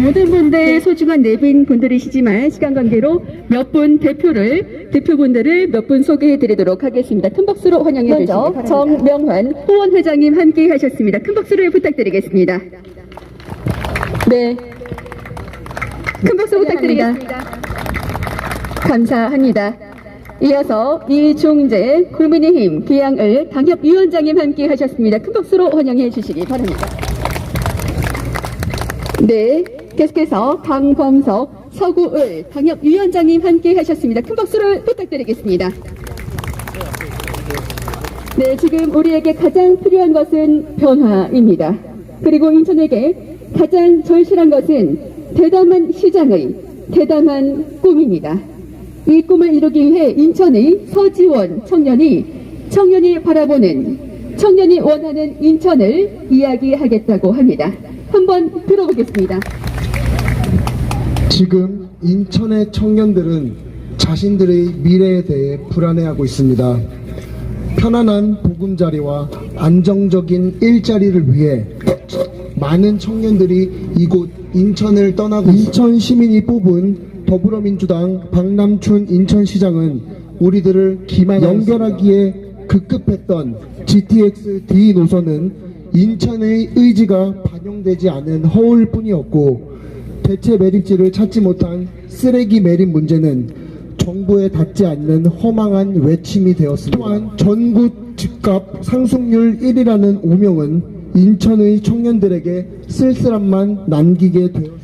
모든 분들 소중한 내빈 분들이시지만 시간 관계로 몇 분 대표분들을 몇 분 소개해 드리도록 하겠습니다. 큰 박수로 환영해 주시기 바랍니다. 정명환 후원회장님 함께 하셨습니다. 큰 박수를 부탁드리겠습니다. 네. 큰 박수 부탁드리겠습니다. 감사합니다. 이어서 이중재 국민의힘 기양을 당협위원장님 함께 하셨습니다. 큰 박수로 환영해 주시기 바랍니다. 네, 계속해서 강범석 서구을 당협위원장님 함께 하셨습니다. 큰 박수를 부탁드리겠습니다. 네, 지금 우리에게 가장 필요한 것은 변화입니다. 그리고 인천에게 가장 절실한 것은 대담한 시장의 대담한 꿈입니다. 이 꿈을 이루기 위해 인천의 서지원 청년이 바라보는, 청년이 원하는 인천을 이야기하겠다고 합니다. 한번 들어보겠습니다. 지금 인천의 청년들은 자신들의 미래에 대해 불안해하고 있습니다. 편안한 보금자리와 안정적인 일자리를 위해 많은 청년들이 이곳 인천을 떠나고 인천 시민이 뽑은 더불어민주당 박남춘 인천시장은 우리들을 연결하기에 급급했던 GTX-D 노선은 인천의 의지가 반영되지 않은 허울뿐이었고, 대체 매립지를 찾지 못한 쓰레기 매립 문제는 정부에 닿지 않는 허망한 외침이 되었습니다. 또한 전국 집값 상승률 1위라는 오명은 인천의 청년들에게 쓸쓸함만 남기게 되었습니다.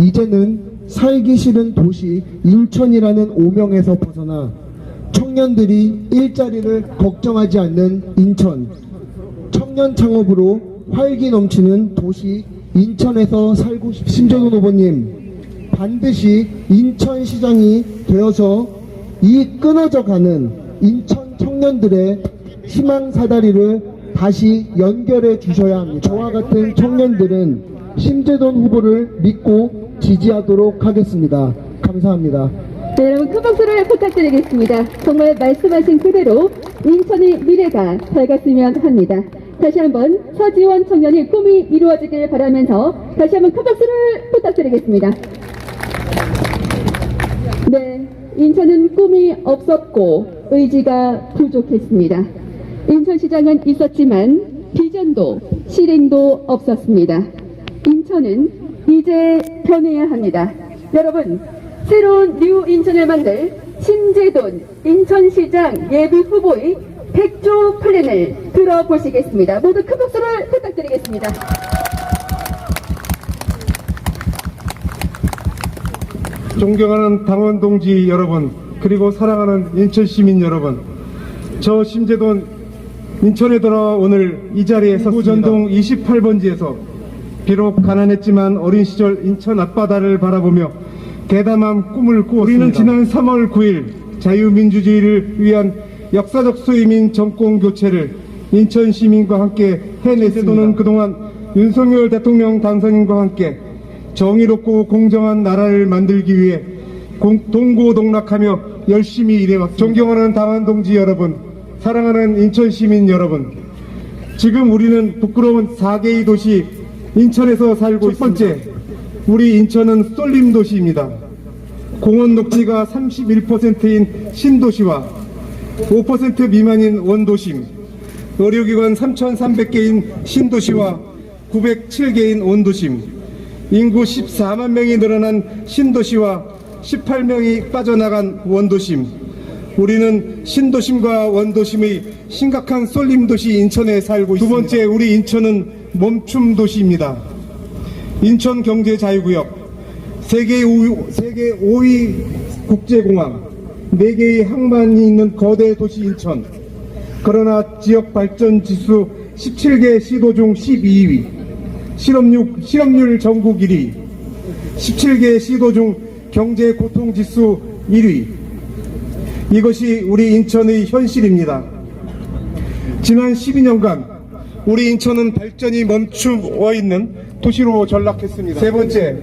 이제는 살기 싫은 도시 인천이라는 오명에서 벗어나 청년들이 일자리를 걱정하지 않는 인천, 청년 창업으로 활기 넘치는 도시 인천에서 살고 싶습니다. 심재돈 후보님, 반드시 인천시장이 되어서 이 끊어져 가는 인천 청년들의 희망 사다리를 다시 연결해 주셔야 합니다. 저와 같은 청년들은 심재돈 후보를 믿고 지지하도록 하겠습니다. 감사합니다. 네, 여러분 큰 박수를 부탁드리겠습니다. 정말 말씀하신 그대로 인천의 미래가 밝았으면 합니다. 다시 한번 서지원 청년의 꿈이 이루어지길 바라면서 다시 한번 큰 박수를 부탁드리겠습니다. 네, 인천은 꿈이 없었고 의지가 부족했습니다. 인천시장은 있었지만 비전도 실행도 없었습니다. 인천은 이제 변해야 합니다. 여러분, 새로운 뉴 인천을 만들 심재돈 인천시장 예비 후보의 100조 플랜을 들어보시겠습니다. 모두 큰 박수를 부탁드리겠습니다. 존경하는 당원 동지 여러분, 그리고 사랑하는 인천 시민 여러분, 저 심재돈 인천에 돌아와 오늘 이 자리에 섰습니다. 전동 28번지에서 비록 가난했지만 어린 시절 인천 앞바다를 바라보며 대담한 꿈을 꾸었습니다. 우리는 지난 3월 9일 자유민주주의를 위한 역사적 수임인 정권 교체를 인천 시민과 함께 해냈습니다. 또는 그동안 윤석열 대통령 당선인과 함께 정의롭고 공정한 나라를 만들기 위해 동고동락하며 열심히 일해왔습니다. 존경하는 당원 동지 여러분, 사랑하는 인천 시민 여러분, 지금 우리는 부끄러운 4개의 도시 인천에서 살고 있습니다. 첫 번째, 우리 인천은 쏠림 도시입니다. 공원 녹지가 31%인 신도시와 5% 미만인 원도심, 의료기관 3,300개인 신도시와 907개인 원도심, 인구 14만 명이 늘어난 신도시와 18명이 빠져나간 원도심, 우리는 신도심과 원도심의 심각한 쏠림도시 인천에 살고 있습니다. 두 번째, 우리 인천은 멈춤도시입니다. 인천경제자유구역, 세계 5위 국제공항, 4개의 항만이 있는 거대 도시 인천. 그러나 지역발전지수 17개 시도 중 12위, 실업률 전국 1위, 17개 시도 중 경제고통지수 1위. 이것이 우리 인천의 현실입니다. 지난 12년간 우리 인천은 발전이 멈추어 있는 도시로 전락했습니다. 세 번째,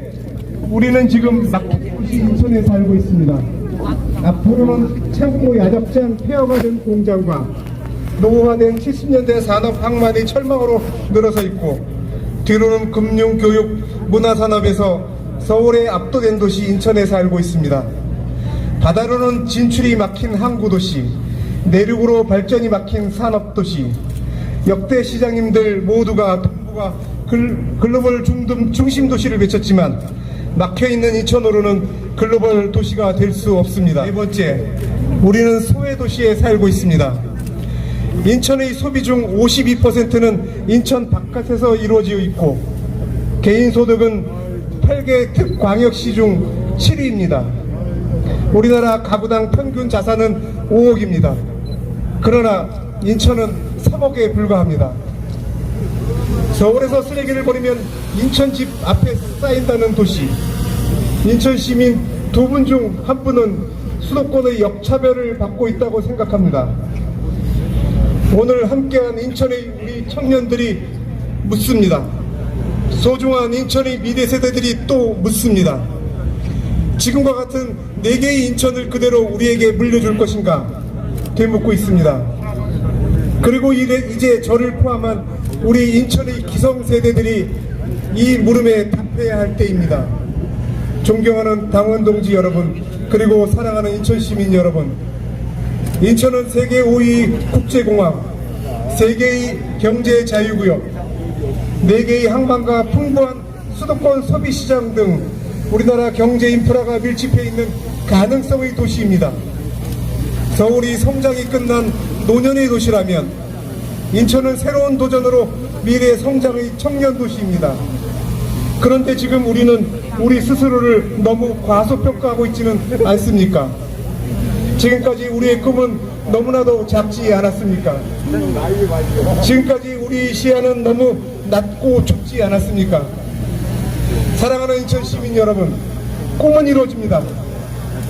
우리는 지금 막히도시 인천에 살고 있습니다. 앞으로는 창고 야적장 폐허가 된 공장과 노후화된 70년대 산업 항만이 철망으로 늘어서 있고, 뒤로는 금융, 교육, 문화산업에서 서울에 압도된 도시 인천에 살고 있습니다. 바다로는 진출이 막힌 항구도시, 내륙으로 발전이 막힌 산업도시, 역대 시장님들 모두가 동부가 글로벌 중심 도시를 외쳤지만 막혀있는 인천으로는 글로벌 도시가 될 수 없습니다. 네 번째, 우리는 소외도시에 살고 있습니다. 인천의 소비 중 52%는 인천 바깥에서 이루어지고 있고 개인소득은 8개 특광역시 중 7위입니다. 우리나라 가구당 평균 자산은 5억입니다. 그러나 인천은 3억에 불과합니다. 서울에서 쓰레기를 버리면 인천집 앞에 쌓인다는 도시. 인천 시민 2분 중 1분은 수도권의 역차별을 받고 있다고 생각합니다. 오늘 함께한 인천의 우리 청년들이 묻습니다. 소중한 인천의 미래 세대들이 또 묻습니다. 지금과 같은 4개의 인천을 그대로 우리에게 물려줄 것인가 되묻고 있습니다. 그리고 이제 저를 포함한 우리 인천의 기성세대들이 이 물음에 답해야 할 때입니다. 존경하는 당원동지 여러분, 그리고 사랑하는 인천시민 여러분, 인천은 세계 5위 국제공항, 세계의 경제자유구역, 4개의 항만과 풍부한 수도권 소비시장 등 우리나라 경제 인프라가 밀집해 있는 가능성의 도시입니다. 서울이 성장이 끝난 노년의 도시라면 인천은 새로운 도전으로 미래 성장의 청년 도시입니다. 그런데 지금 우리는 우리 스스로를 너무 과소평가하고 있지는 않습니까? 지금까지 우리의 꿈은 너무나도 작지 않았습니까? 지금까지 우리 시야는 너무 낮고 좁지 않았습니까? 사랑하는 인천 시민 여러분, 꿈은 이루어집니다.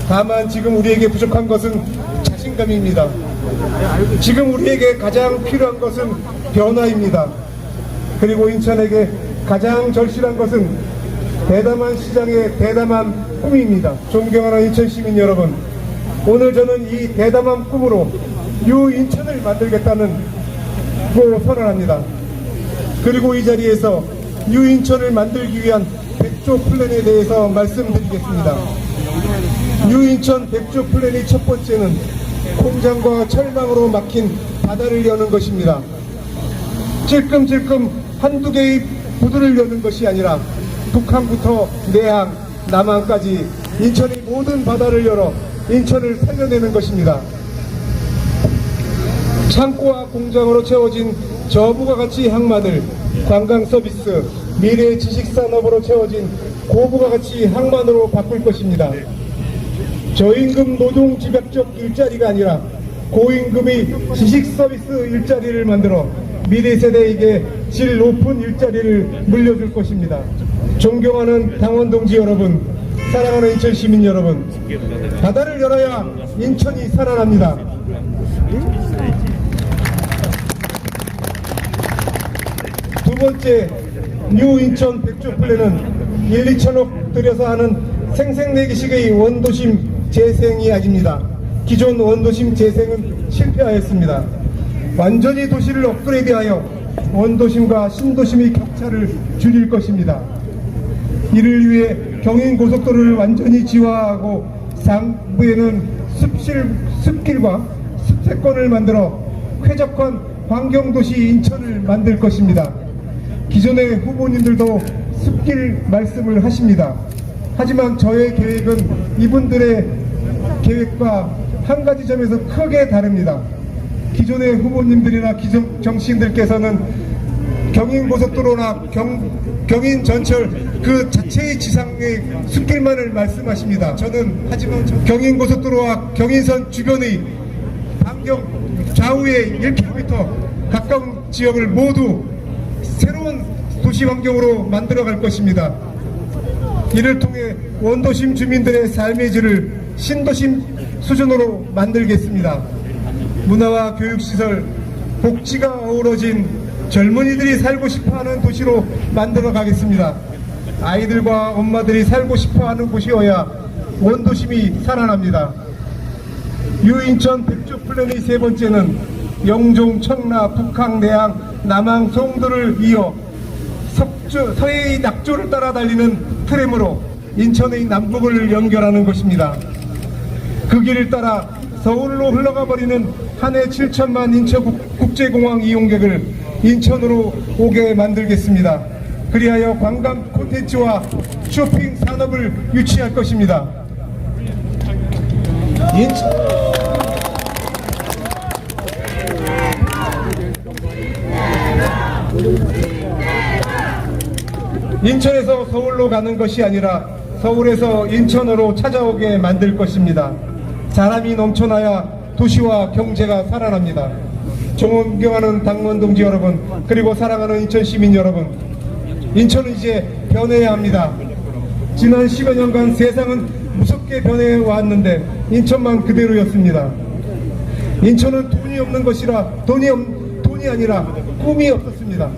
다만 지금 우리에게 부족한 것은 자신감입니다. 지금 우리에게 가장 필요한 것은 변화입니다. 그리고 인천에게 가장 절실한 것은 대담한 시장의 대담한 꿈입니다. 존경하는 인천 시민 여러분, 오늘 저는 이 대담한 꿈으로 유인천을 만들겠다는 고 선언합니다. 그리고 이 자리에서 유인천을 만들기 위한 100조 플랜에 대해서 말씀드리겠습니다. 유인천 100조 플랜의 첫 번째는 공장과 철망으로 막힌 바다를 여는 것입니다. 찔끔찔끔 한두 개의 부두를 여는 것이 아니라 북한부터 내항, 남항까지 인천의 모든 바다를 열어 인천을 살려내는 것입니다. 창고와 공장으로 채워진 저부가 가치 항만을 관광 서비스, 미래 지식산업으로 채워진 고부가 가치 항만으로 바꿀 것입니다. 저임금 노동 집약적 일자리가 아니라 고임금의 지식 서비스 일자리를 만들어 미래 세대에게 질 높은 일자리를 물려줄 것입니다. 존경하는 당원 동지 여러분, 사랑하는 인천 시민 여러분, 바다를 열어야 인천이 살아납니다. 두 번째, 뉴 인천 100조 플랜은 1, 2천억 들여서 하는 생색내기식의 원도심 재생이 아닙니다. 기존 원도심 재생은 실패하였습니다. 완전히 도시를 업그레이드하여 원도심과 신도심의 격차를 줄일 것입니다. 이를 위해 경인고속도로를 완전히 지화하고 상부에는 숲길과 숲세권을 만들어 쾌적한 환경도시 인천을 만들 것입니다. 기존의 후보님들도 숲길 말씀을 하십니다. 하지만 저의 계획은 이분들의 계획과 한 가지 점에서 크게 다릅니다. 기존의 후보님들이나 정치인들께서는 경인고속도로나 경인 전철 그 자체의 지상의 숲길만을 말씀하십니다. 저는 하지만 경인고속도로와 경인선 주변의 반경 좌우의 1km 가까운 지역을 모두 새로운 도시 환경으로 만들어 갈 것입니다. 이를 통해 원도심 주민들의 삶의 질을 신도심 수준으로 만들겠습니다. 문화와 교육시설, 복지가 어우러진 젊은이들이 살고 싶어하는 도시로 만들어 가겠습니다. 아이들과 엄마들이 살고 싶어하는 곳이어야 원도심이 살아납니다. 유인천 100조 플랜의 세 번째는 영종, 청라, 북항, 내항, 남항, 송도를 이어 서해의 낙조를 따라 달리는 트램으로 인천의 남북을 연결하는 것입니다. 그 길을 따라 서울로 흘러가 버리는 한 해 7천만 인천국제공항 이용객을 인천으로 오게 만들겠습니다. 그리하여 관광 콘텐츠와 쇼핑 산업을 유치할 것입니다. 인천에서 서울로 가는 것이 아니라 서울에서 인천으로 찾아오게 만들 것입니다. 사람이 넘쳐나야 도시와 경제가 살아납니다. 존경하는 당원 동지 여러분, 그리고 사랑하는 인천 시민 여러분, 인천은 이제 변해야 합니다. 지난 10여 년간 세상은 무섭게 변해 왔는데 인천만 그대로였습니다. 인천은 돈이 없는 것이라 돈이 아니라 꿈이 없었습니다.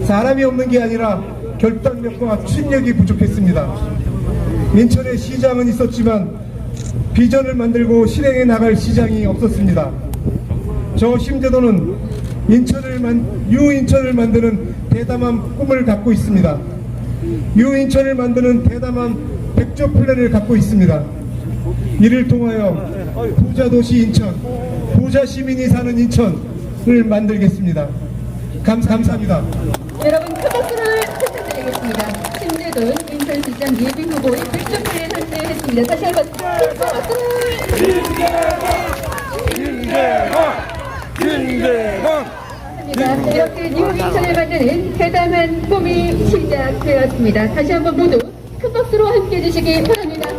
사람이 없는 게 아니라 결단력과 추진력이 부족했습니다. 인천에 시장은 있었지만 비전을 만들고 실행해 나갈 시장이 없었습니다. 저 심재도는 유인천을 만드는 대담한 꿈을 갖고 있습니다. 유인천을 만드는 대담한 백조 플랜을 갖고 있습니다. 이를 통하여 부자 도시 인천, 부자 시민이 사는 인천을 만들겠습니다. 감사합니다. 여러분 큰 박수를 부탁드리겠습니다. 심재돈 인천시장 예비후보의 백조플랜 선정했습니다. 다시 한번 큰 박수를 감사합니다. 이렇게 뉴인천을 만드는 대담한 꿈이 시작되었습니다. 다시 한번 모두 큰 박수로 함께해 주시기 바랍니다.